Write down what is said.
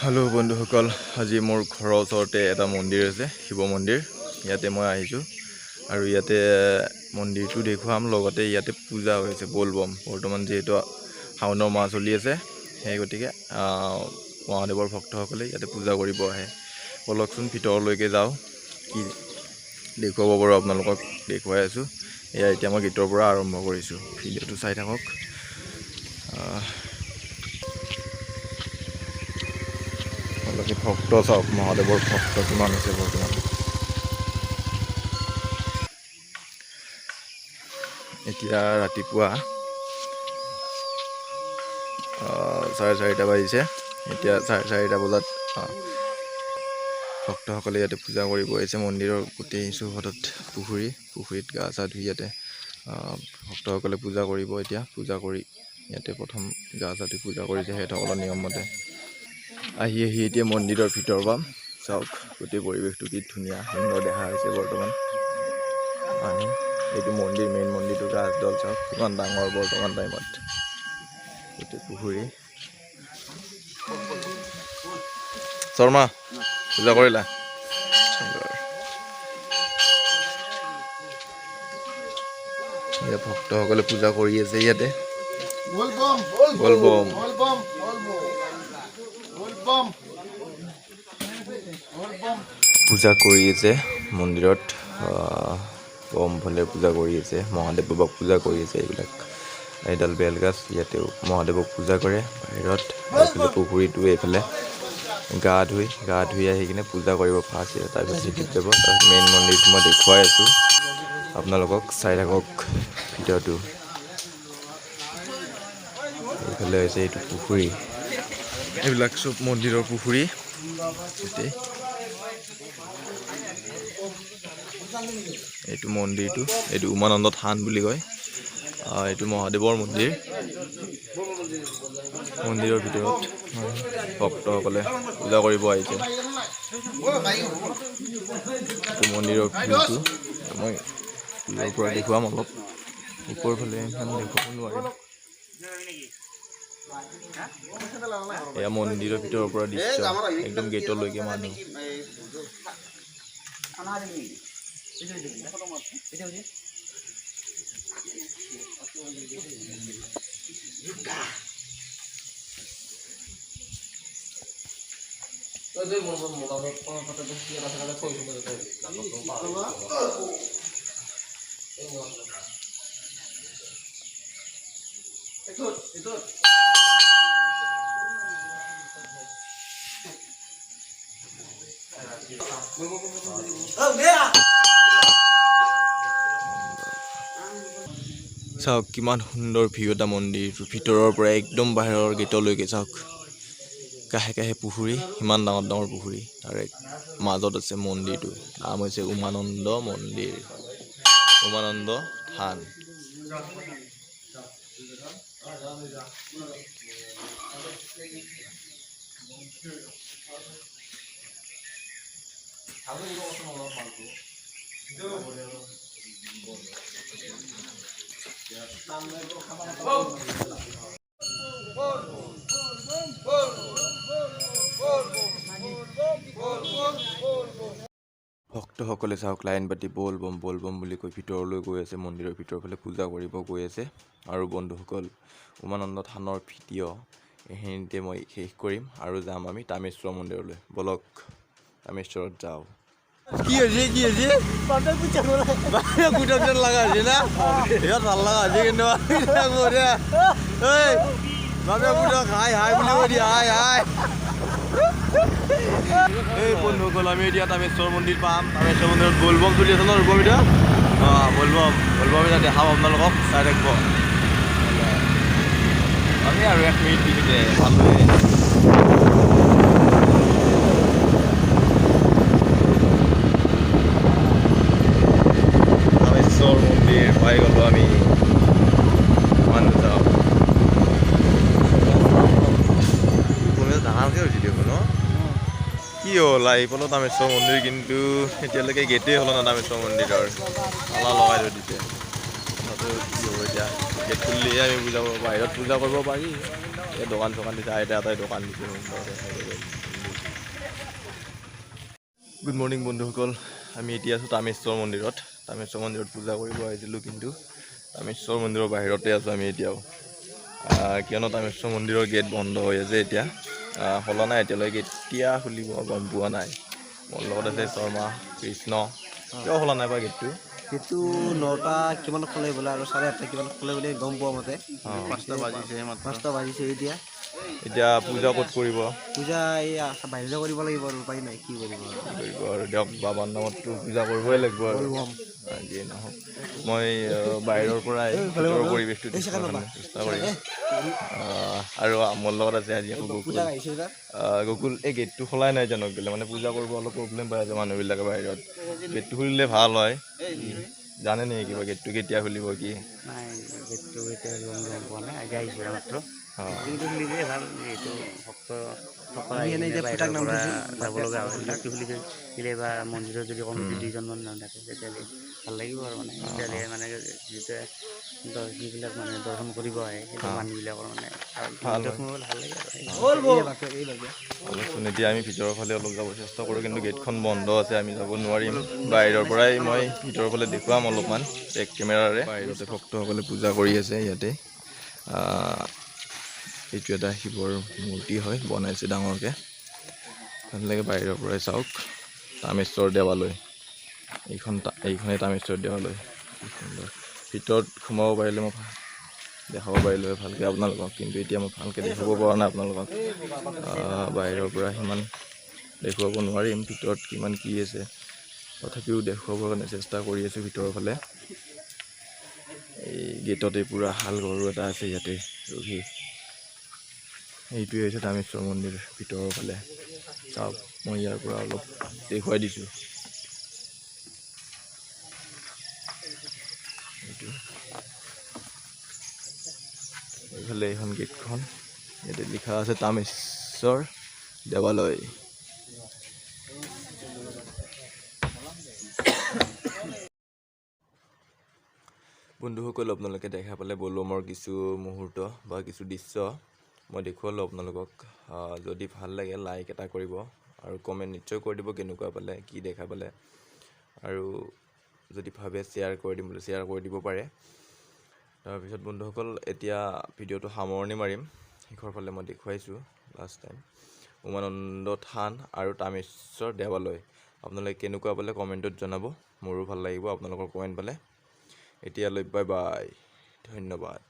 hello बंधुসকল আজি মোৰ ঘৰৰ ওচৰতে এটা মন্দিৰ আছে শিৱ মন্দিৰ ইয়াতে মই আহিছো আৰু ইয়াতে মন্দিৰটো দেখুৱাম লগতে ইয়াতে পূজা হৈছে বলবম বৰ্তমান যেহেতু শাওনৰ মাহ চলি আছে সেই গতিকে মহাদেৱৰ ভক্তসকলে ইয়াতে পূজা কৰিব আহে বলকচোন ভিতৰলৈকে যাও কি দেখুৱাব পাৰো আপোনালোকক দেখুৱাই আছো এয়া এতিয়া মই গীতৰ পৰা আৰম্ভ কৰিছো ভিডিঅটো চাই থাকক ভক্ত চাওক মহাদেৱৰ ভক্ত কিমান আছে বৰ্তমান এতিয়া ৰাতিপুৱা 4:30 বাজিছে এতিয়া 4:30 বজাত ভক্তসকলে ইয়াতে পূজা কৰিব আহিছে মন্দিৰৰ গোটেই চৌহদত পুখুৰীত গা চা ধুই ইয়াতে ভক্তসকলে পূজা কৰিব এতিয়া পূজা কৰি ইয়াতে প্ৰথম গা চা ধুই পূজা কৰিছে সেইসকলৰ নিয়ম মতে আহি এতিয়া মন্দিৰৰ ভিতৰ পাম চাওক গোটেই পৰিৱেশটো কি ধুনীয়া সুন্দৰ দেখা হৈছে বৰ্তমান এইটো মন্দিৰ মেইন মন্দিৰটো ৰাজদল চাওক কিমান ডাঙৰ বৰ্তমান টাইমত গোটেই পুখুৰী শৰ্মা পূজা কৰিলা ভক্তসকলে পূজা কৰি আছে ইয়াতে বলবম পূজা কৰি আছে মন্দিৰত বম ভলে পূজা কৰি আছে মহাদেৱ বাবাক পূজা কৰি আছে এইবিলাক এডাল বেলগাছ ইয়াতেও মহাদেৱক পূজা কৰে বাহিৰত এইফালে পুখুৰীটো এইফালে গা ধুই আহি কিনে পূজা কৰিব ফাৰ্ষ্ট তাৰপিছত চিটিত যাব মেইন মন্দিৰটো মই দেখুৱাই আছো আপোনালোকক চাই থাকক ভিডিঅ'টো এইফালে হৈছে এইটো পুখুৰী এইবিলাক চব মন্দিৰৰ পুখুৰী এইটো মন্দিৰটো এইটো উমানন্দ থান বুলি কয় এইটো মহাদেৱৰ মন্দিৰৰ ভিতৰত ভক্তসকলে পূজা কৰিব আহিছে এইটো মন্দিৰৰ ভিউটো মই দূৰৰ পৰা দেখুৱাম অলপ ওপৰৰ ফালে দেখুৱাব নোৱাৰিম এয়া মন্দিৰৰ ভিতৰৰ পৰা দৃশ্য একদম গেটলৈকে মানুহ চাওক কিমান সুন্দৰ ভিউ এটা মন্দিৰটোৰ ভিতৰৰ পৰা একদম বাহিৰৰ গেটলৈকে চাওক কাষে পুখুৰী ইমান ডাঙৰ পুখুৰী তাৰে মাজত আছে মন্দিৰটো নাম হৈছে উমানন্দ মন্দিৰ উমানন্দ থান ভক্তসকলে চাওক লাইন পাতি বলবম বুলি কৈ ভিতৰলৈ গৈ আছে মন্দিৰৰ ভিতৰৰ ফালে পূজা কৰিব গৈ আছে আৰু বন্ধুসকল উমানন্দ থানৰ ভিডিঅ' এইখিনিতে মই শেষ কৰিম আৰু যাম আমি তামেশ্বৰ মন্দিৰলৈ বলক তামেশ্বৰত যাওঁ কি হৈছে বাপে পুজা লগা আছে না ইয়াত ভাল লগা আছে কিন্তু বাপে পুজা হাই বুলি কৈ দিয়ে হাই এই বন্ধুসকল আমি এতিয়া তামেশ্বৰ মন্দিৰ পাম তামেশ্বৰ মন্দিৰত বলবম চলি আছে ন ৰূপম এতিয়া বলবম এতিয়া দেখাম আপোনালোকক চাই থাকিব আমি আৰু 1 মিনিট পিছতে ভালদৰে মন্দিৰ পাই গ'লো আমি যাওঁ ডাঙৰকৈ হৈছে দেখোন ন কি হ'ল আহি পালোঁ তামেশ্বৰ মন্দিৰ কিন্তু এতিয়ালৈকে গেটেই হ'ল না তামেশ্বৰ মন্দিৰৰ তালা লগাই থৈ দিছে আকৌ কি হ'ব এতিয়া গেট খুলিলেহে আমি পূজা কৰিব বাহিৰত পূজা কৰিব পাৰি এই দোকান চোকান দিছে আইতা এটাই দোকান দিছে গুড মৰ্ণিং বন্ধুসকল আমি এতিয়া আছোঁ তামেশ্বৰ মন্দিৰত পূজা কৰিব আহিছিলোঁ কিন্তু তামেশ্বৰ মন্দিৰৰ বাহিৰতে আছোঁ আমি এতিয়াও কিয়নো তামেশ্বৰ মন্দিৰৰ গেট বন্ধ হৈ আছে এতিয়া খোলা নাই এতিয়ালৈকে কেতিয়া খুলিব গম পোৱা নাই মোৰ লগত আছে শৰ্মা কৃষ্ণ কিয় খোলা নাই বা গেটটো সেইটো 9টা কিমান খোলে বোলে আৰু 8:30 কিমান খোলে বুলি গম পোৱা মতে 5টা বাজিছে এতিয়া পূজা ক'ত কৰিব পূজা এই বাহিৰতে কৰিব লাগিব আৰু উপায় নাই কি কৰিব আৰু দিয়ক বাবাৰ নামততো পূজা কৰিবই লাগিব আৰু যিয়ে নহওক মই বাহিৰৰ পৰাই ভিতৰৰ পৰিৱেশটো দেখাবৰ কাৰণে চেষ্টা কৰিম আৰু মোৰ লগত আছে আজি আকৌ গকুল এই গেটটো খোলাই নাই জানক গ'লে মানে পূজা কৰিব অলপ প্ৰব্লেম পাই আছে মানুহবিলাকে বাহিৰত গেটটো খুলিলে ভাল হয় জানে নেকি কিবা গেটটো কেতিয়া খুলিব কি নাই গেটটো এতিয়া গম পোৱা নাই আগে আহিছে মাত্ৰ গেটটো খুলিলে ভাল এইটো ভক্ত যাব লগা হয় গেটটো খুলি দিলে বা মন্দিৰত যদি কমিটি 2জনমান থাকে তেতিয়াহ'লে ভাল লাগিব আৰু মানে তেতিয়াহ'লে মানে যেতিয়া যিবিলাক মানে দৰ্শন কৰিব আহে সেইটো মানুহবিলাকৰ মানে ভাল লাগে অলপচোন এতিয়া আমি ভিতৰৰ ফালে অলপ যাব চেষ্টা কৰোঁ কিন্তু গেটখন বন্ধ আছে আমি যাব নোৱাৰিম বাহিৰৰ পৰাই মই ভিতৰৰ ফালে দেখুৱাম অলপমান বেক কেমেৰাৰে বাহিৰতে ভক্তসকলে পূজা কৰি আছে ইয়াতে এইটো এটা শিৱৰ মূৰ্তি হয় বনাইছে ডাঙৰকৈ ভাল লাগে বাহিৰৰ পৰাই চাওক তামেশ্বৰ দেৱালয় এইখনেই তামেশ্বৰ দেৱালয় সুন্দৰ ভিতৰত সোমাব পাৰিলে মই দেখাব পাৰিলোঁ ভালকৈ আপোনালোকক কিন্তু এতিয়া মই ভালকৈ দেখাব পৰা নাই আপোনালোকক বাহিৰৰ পৰা সিমান দেখুৱাব নোৱাৰিম ভিতৰত কিমান কি আছে তথাপিও দেখুৱাবৰ কাৰণে চেষ্টা কৰি আছোঁ ভিতৰৰ ফালে এই গেটতে পূৰা শাল গৰু এটা আছে ইয়াতে ৰখি এইটোৱে হৈছে তামেশ্বৰ মন্দিৰ ভিতৰৰ ফালে চাওক মই ইয়াৰ পৰা অলপ দেখুৱাই দিছোঁ এইটো এইফালে এইখন গেটখন ইয়াতে লিখা আছে তামেশ্বৰ দেৱালয় বন্ধুসকল আপোনালোকে দেখা পালে বলমৰ কিছু মুহূৰ্ত বা কিছু দৃশ্য মই দেখুৱালোঁ আপোনালোকক যদি ভাল লাগে লাইক এটা কৰিব আৰু কমেণ্ট নিশ্চয় কৰি দিব কেনেকুৱা পালে কি দেখা পালে আৰু যদি ভাবে শ্বেয়াৰ কৰি দিম বুলি শ্বেয়াৰ কৰি দিব পাৰে তাৰপিছত বন্ধুসকল এতিয়া ভিডিঅ'টো সামৰণি মাৰিম শেষৰ ফালে মই দেখুৱাইছোঁ লাষ্ট টাইম উমানন্দ থান আৰু তামেশ্বৰ দেৱালয় আপোনালোকে কেনেকুৱা পালে কমেণ্টত জনাব মোৰো ভাল লাগিব আপোনালোকৰ কমেণ্ট পালে এতিয়ালৈ বাই বাই ধন্যবাদ